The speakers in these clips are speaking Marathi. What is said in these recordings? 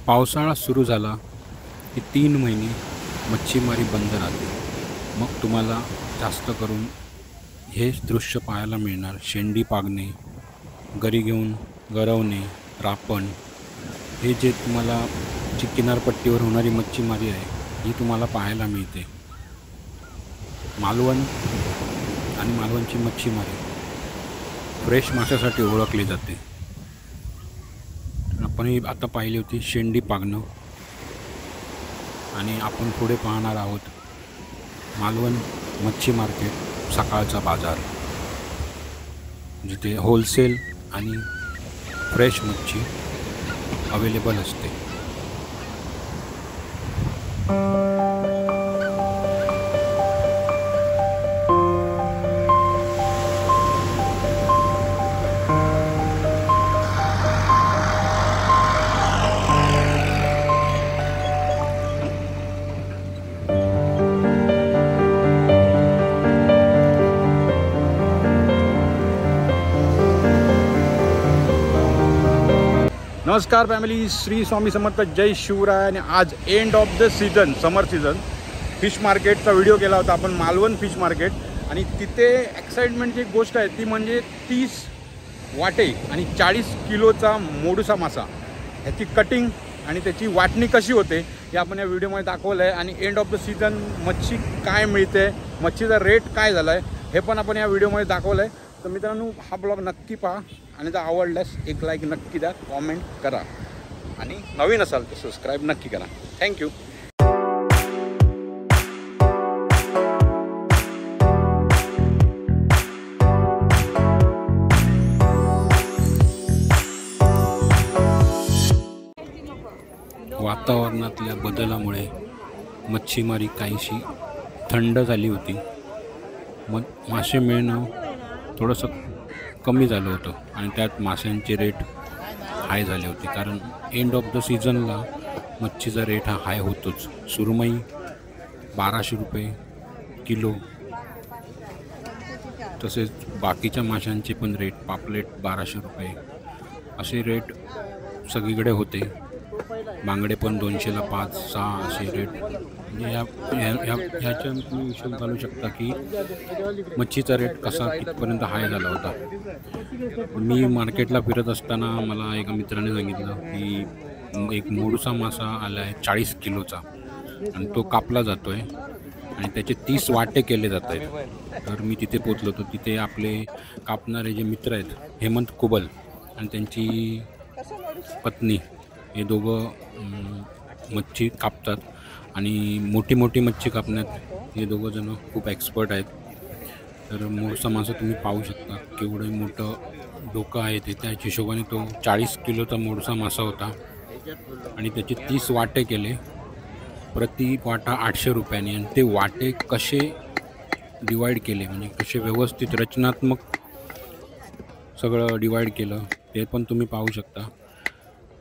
पावसाळा सुरू झाला की 3 महिने मच्छीमारी बंद राहते. मग तुम्हाला जास्त करून हे दृश्य पाहायला मिळणार. शेंडी पागणे, गरी घेऊन गरवणे, रापण, हे जे तुम्हाला जी किनारपट्टीवर होणारी मच्छीमारी आहे ही तुम्हाला पाहायला मिळते. मालवण आणि मालवणची मच्छीमारी फ्रेश माशासाठी ओळखली जाते. आपण आता पाहिली होती शेंडी पागणं, आणि आपण पुढे पाहणार आहोत मालवण मच्छी मार्केट सकाळचा बाजार, जिथे होलसेल आणि फ्रेश मच्छी अवेलेबल असते. नमस्कार फॅमिली, श्री स्वामी समर्थ, जय शिवराय. आणि आज end of the season, summer season fish मार्केटचा व्हिडिओ केला होता आपण, मालवण फिश मार्केट. आणि तिथे एक्साइटमेंटची एक गोष्ट आहे ती म्हणजे 30 वाटे आणि 40 किलोचा मोडुसा मासा, ह्याची कटिंग आणि त्याची वाटणी कशी होते हे आपण या व्हिडिओमध्ये दाखवलं आहे. आणि एंड ऑफ द सीझन मच्छी काय मिळते, मच्छीचा रेट काय झाला आहे हे पण आपण या व्हिडिओमध्ये दाखवलं आहे. तर मित्रांनो, हा ब्लॉग नक्की पहा आणि जर आवडल्यास एक लाईक नक्की द्या, कॉमेंट करा आणि नवीन असाल तर सबस्क्राईब नक्की करा. थँक्यू. वातावरणातल्या बदलामुळे मच्छीमारी काहीशी थंड झाली होती. मग मासे मिळणं थोडंसं कमी झालं होतं आणि त्यात माशांचे रेट हाय झाले होते, कारण एंड ऑफ द सीझनला मच्छीचा रेट हा हाय होतोच. सुरमई 1200 रुपये किलो, तसेच बाकीच्या माशांचे पण रेट, पापलेट 1200 रुपये असे रेट सगळीकडे होते. बांगडे पण 200ला 5-6 असे रेट. ह्याच्या तुम्ही हिशोब घालू शकता की मच्छीचा रेट कसा कितपर्यंत हाय झाला होता. मी मार्केटला फिरत असताना मला एका मित्राने सांगितलं की एक मोडुसा मासा आला आहे 40 किलोचा आणि तो कापला जातो आहे आणि त्याचे 30 वाटे केले जात आहेत. तर मी तिथे पोचलो होतो. तिथे आपले कापणारे जे मित्र आहेत, हेमंत कुबल आणि त्यांची पत्नी, हे दोघं मच्छी कापतात आणि मोठी मोठी मच्छी कापण्यात हे दोघं जण खूप एक्सपर्ट आहेत. तर मोडुसा मासा तुम्ही पाहू शकता केवढं मोठं डोकं आहे ते. त्या हिशोबाने तो 40 किलोचा मोडुसा मासा होता आणि त्याचे 30 वाटे केले, प्रति वाटा 800 रुपयाने. आणि ते वाटे कसे डिवाईड केले, म्हणजे कसे व्यवस्थित रचनात्मक सगळं डिवाईड केलं ते पण तुम्ही पाहू शकता.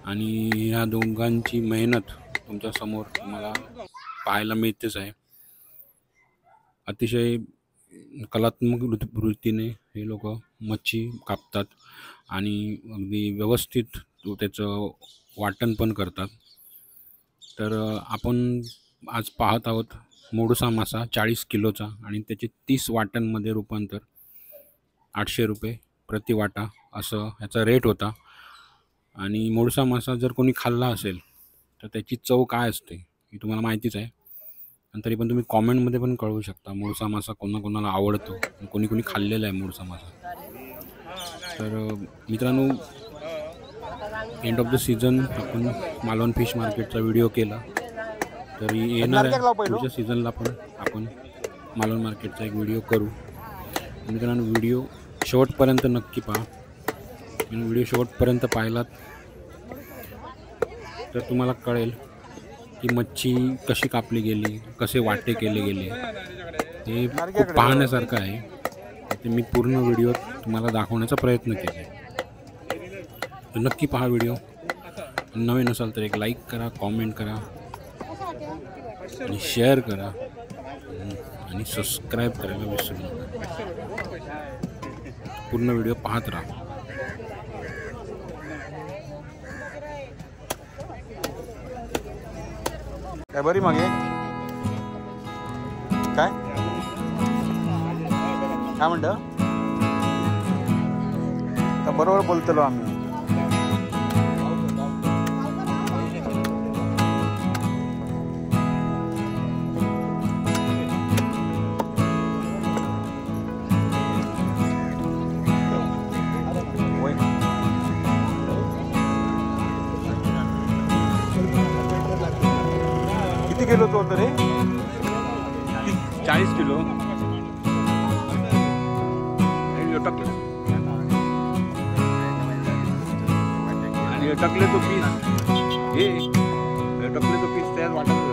आणि ह्या दोघांची मेहनत तुमच्यासमोर तुम्हाला पाहायला मिळतेच आहे. अतिशय कलात्मक वृत्तीने हे लोक मच्छी कापतात आणि अगदी व्यवस्थित त्याचं वाटण पण करतात. तर आपण आज पाहत आहोत मोडुसा मासा 40 किलोचा आणि त्याचे 30 वाट्यांमध्ये रूपांतर 800 रुपये प्रति वाटा असं ह्याचा रेट होता. आणि मोडुसा मासा जर कोणी खाल्ला असेल तर त्याची चव काय असते ही तुम्हाला माहितीच आहे. आणि तरी पण तुम्ही कॉमेंटमध्ये पण कळवू शकता मोडुसा मासा कोणाकोणाला आवडतो, कोणी कोणी खाल्लेला आहे मोडुसा मासा. तर मित्रांनो, एंड ऑफ द सीझन आपण मालवण फिश मार्केटचा व्हिडिओ केला. तर येणाऱ्या पुढच्या सीझनला पण आपण मालवण मार्केटचा एक व्हिडिओ करू. मित्रांनो, व्हिडिओ शेवटपर्यंत नक्की पहा. व्हिडिओ शेवटपर्यंत पाहिलात तर तुम्हाला कळेल की मच्छी कशी कापली गेली, कसे वाटे केले गेले, हे खूप पाहण्यासारखं आहे. ते मी पूर्ण व्हिडिओ तुम्हाला दाखवण्याचा प्रयत्न केला आहे. तर नक्की पहा व्हिडिओ. नवीन असाल तर एक लाईक करा, कॉमेंट करा आणि शेअर करा आणि सबस्क्राईब करायला विसरू नका. पूर्ण व्हिडिओ पाहत राहा. काय बरी मागे काय काय म्हणतं बरोबर बोलतलो आम्ही. किती किलो तो होतं रे? 40 किलो. आणि टकले तो पीस हे टकले तो पीस त्यात वाटत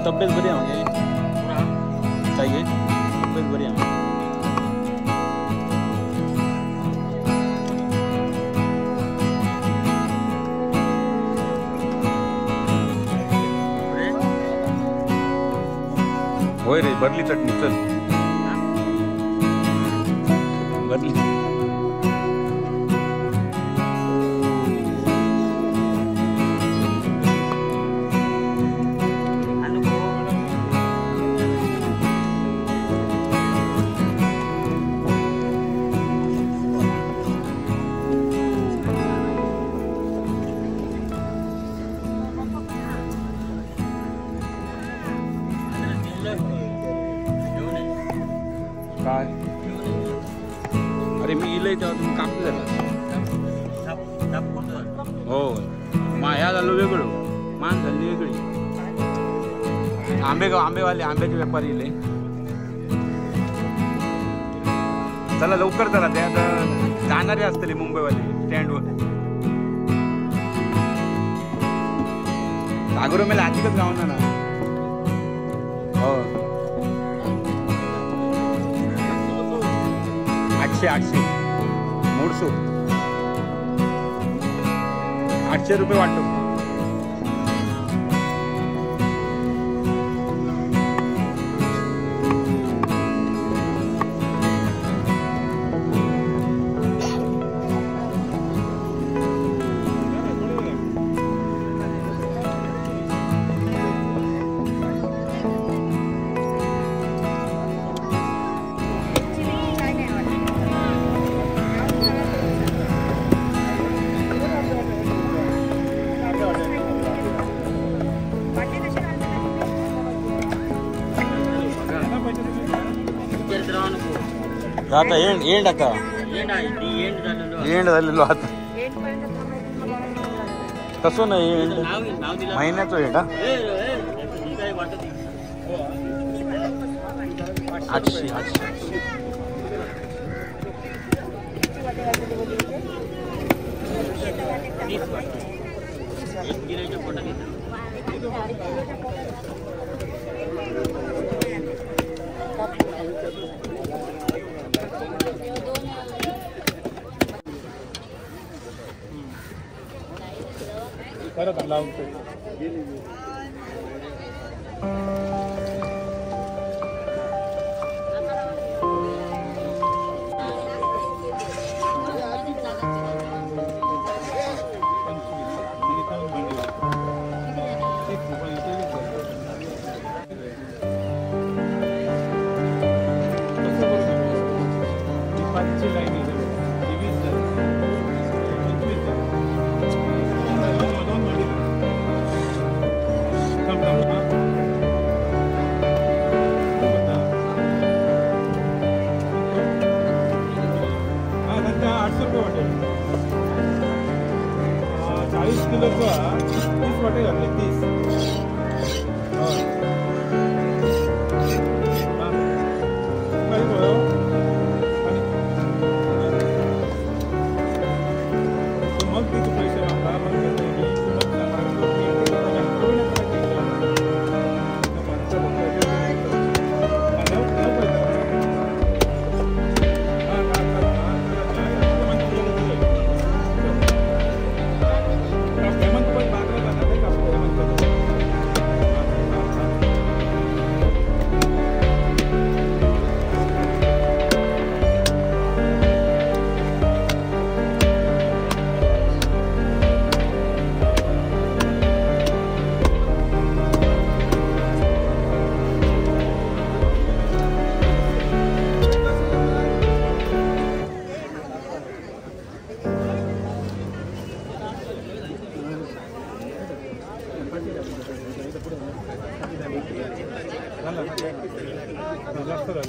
तब्येत बरी आहे म्हणजे काय घे तब्येत बरी आहे. होय रे भरली चटणी चल भरली. काय अरे मी इलय तेव्हा तुम्ही कापलं झाला हो माया झालो वेगळं मान झाली वेगळी. आंबेवाले आंब्याचे व्यापारी इले चला लवकर चला त्या जाणारे असतले मुंबईवाले स्टँडवर. सागरो मेला आधिकच गावना ना हो 800 800 रुपये वाटतो. आता एंड आता एंड झालेलो आता तसं नाही एंड महिन्याचं एंड 800 परत लावतो. जास्त झालं.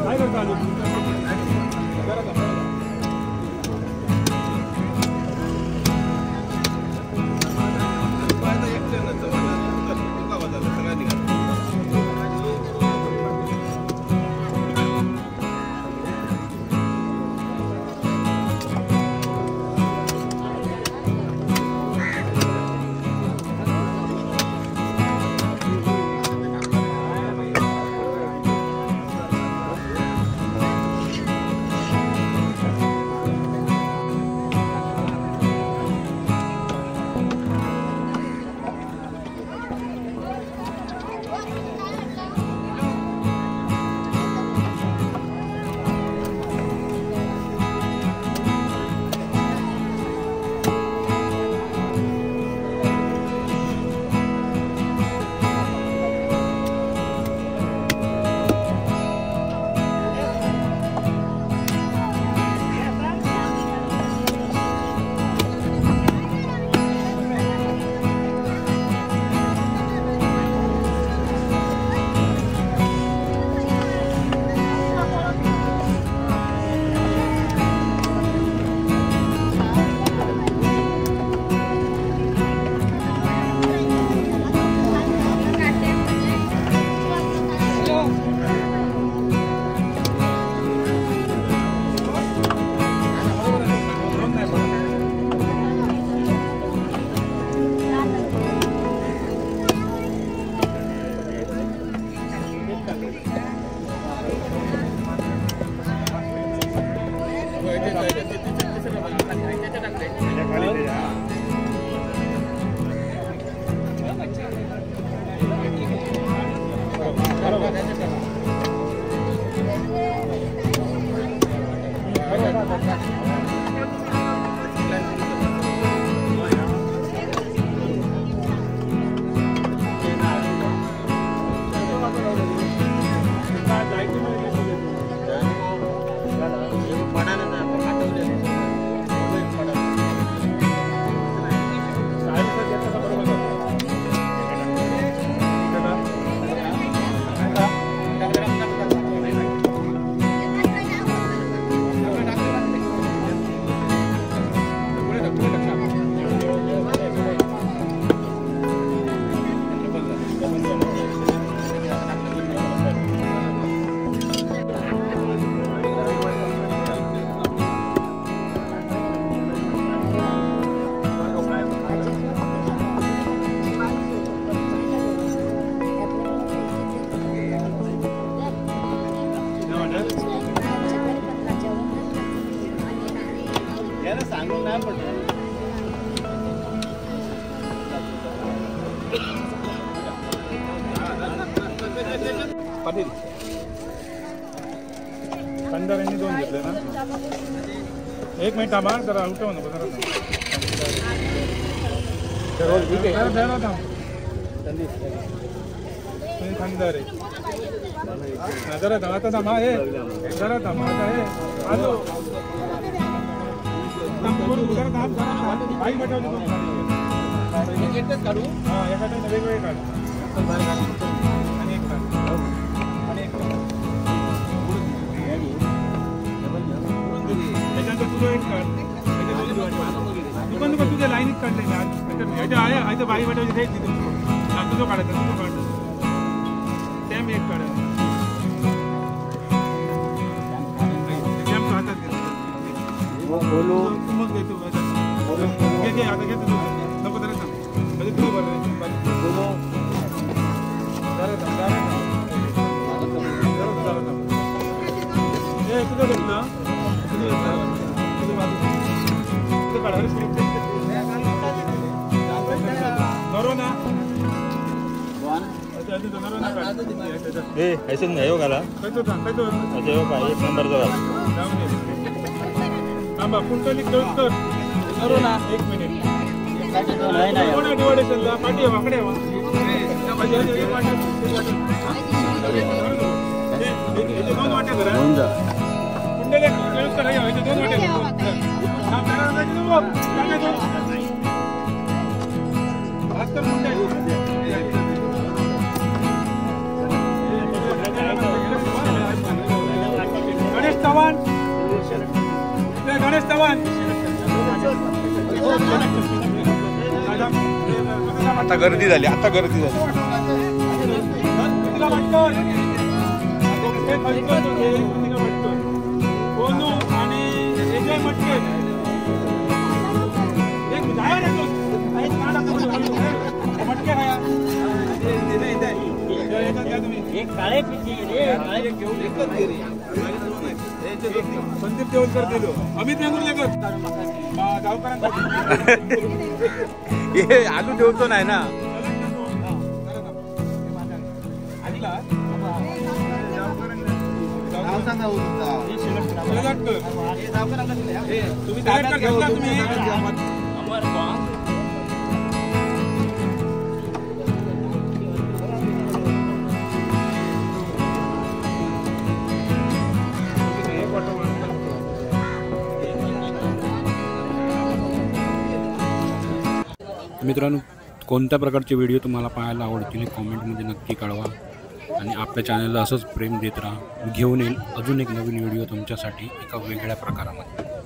काय करता आलो पाटील कंदारांनी 2 घेतले ना. एक मिनिट थांबा जरा उठव नको जरा खंदार आहे जरा थांबा आता थांबा हे जरा थांबा आता हे आलो आई बटवली काढू हां एका वेगवेगळे काढ आणि एक काढ आणि एक त्याच्यानंतर तुझं एक काढ तू पण तुझ्या लाईनीत काढले आहे आहे बाई बटवली हे तुझं काढायचं तुझं काढ सेम एक काढ बोलो मग घेतो घे आता घेतो नको जरा थांब म्हणजे तू बरं बोलो जरा थांब हे तुझं घेतलं तुझं बाजू तुझं काढा नरोना ऐसे नाही हो घाला एक नंबर जवळ थांबा पुंटलिक देऊन कर नरोना 1 मिनिट गणेश चव्हाण गणेश चव्हाण आता गर्दी झाली कोनू आणि विजय मटके मटके काळे संदीप देवलकर दिलो अमित वेंगुर्लेकर हे आलू ठेवतो नाही ना मित्रांनो, कोणत्या प्रकारचे व्हिडिओ तुम्हाला पाहायला आवडतील कॉमेंटमध्ये नक्की कळवा आणि आपल्या चॅनलला असंच प्रेम देत राहा. घेऊन येईल अजून एक नवीन व्हिडिओ तुमच्यासाठी एका वेगळ्या प्रकारामध्ये.